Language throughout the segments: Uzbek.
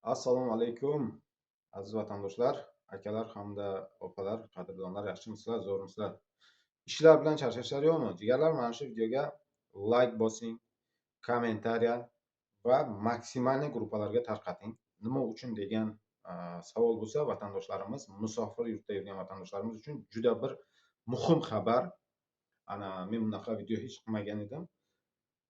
Assalomu alaykum aziz vatandoshlar, akalar hamda opalar, qadrdonlar, yaxshimisizlar, zo'rmisizlar? Ishlar bilan charchashlar yo'qmi? Jigarlar, mana shu videoga like bosing, kommentariya va maksimalniy gruppalarga tarqating. Nima uchun degan savol bo'lsa, vatandoshlarimiz, musofir yurtda yurgan vatandoshlarimiz uchun juda bir muhim xabar. Ana men bunaqa video hech qilmagan edim.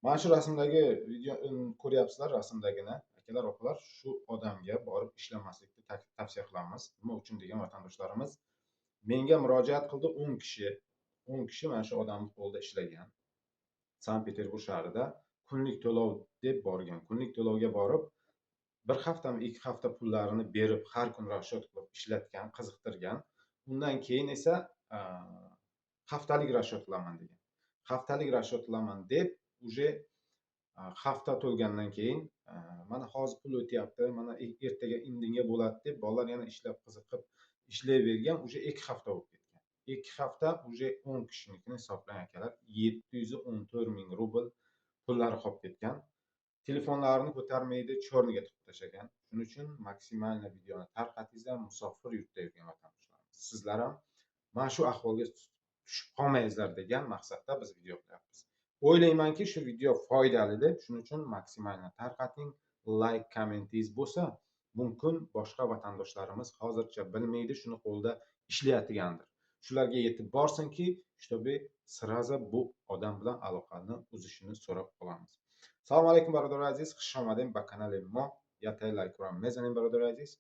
Mana shu rasmdagi video ko'ryapsizlar, rasmdagini. Akalar, opalar, shu odamga borib ishlamaslikni tavsiya qilamiz. Nima uchun degan vatandoshlarimiz menga murojaat qildi. 10 kishi. 10 kishi mana shu odamning qo'lida ishlagan. Sankt-Peterburg shahrida kunlik to'lov deb borgan. Kunlik to'lovga borib, bir haftami 2 hafta pullarini berib, har kun rashyot qilib ishlatgan, qiziqtirgan. Undan keyin esa haftalik rashyot qilaman degan. Haftalik rashyot qilaman deb уже hafta to'lgandan keyin mana hozir pul o'tyapti, mana ertaga indinga bo'ladi deb bolalar yana ishlab qiziqib ishlayvergan, уже 2 hafta bo'lib ketgan. 2 hafta уже 10 kishinikini hisoblang akalar, 714 ming rubl pullari qolib ketgan. Telefonlarini ko'tarmaydi, chorniga tiqib tashlagan. Shuning uchun maksimalniy videoni tarqatingizlar, musofir yurtda yurgan vatandoshlarimiz. Sizlar ham mana shu ahvolga tushib qolmaysizlar degan maqsadda biz video qilyapmiz. O'ylaymanki, shu video foydali deb, shuning uchun maksimalni tarqating. Like, kommentingiz bo'lsa, mumkin boshqa vatandoshlarimiz hozircha bilmaydi, shuni qo'lda ishlayotgandir. Shularga yetib borsinki, чтобы сразу bu odam bilan aloqani uzishini so'rab qolamiz. Assalomu alaykum barodar aziz, xush omading ба канали мо. Я тай лайкро мезанем бародар азиз.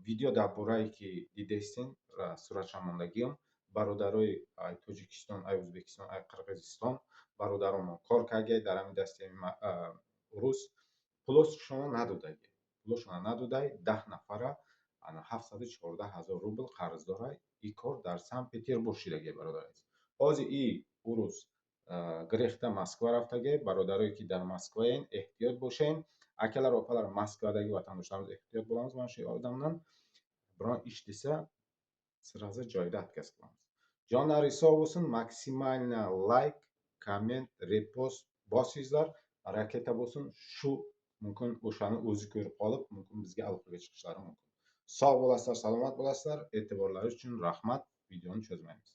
Видео дарбораи ки дидестин суратшамондагиам бародарои ай Тоҷикистон, ай Ӯзбекистон, ай Қирғизистон бародаромон кор каргаи дар ҳамин дастаи урус пулос шумо надодаги. Пулошона надодай 10 нафара 714 000 рубл қарз дорай. И кор дар Санкт-Петербург шидаги бародар азиз. Ҳозир и урус грехта Москва рафтаги, бародарое ки дар Москваен эҳтиёт бошен. Akalar, opalar, Moskvadagi vatandoshlarimiz ehtiyot bo'lamiz. Mana shu odamdan biron ish desa, sразу joyida отказ qilamiz. Jonlari sog' bo'lsin, maksimalniy like, komment, repost bosingizlar, raketa bo'lsin. Shu mumkin o'shani o'zi ko'rib qolib, mumkin bizga aloqaga chiqishlari mumkin. Sog' bo'lasizlar, salomat bo'lasizlar. E'tiborlaringiz uchun rahmat. Videoni cho'zmaymiz.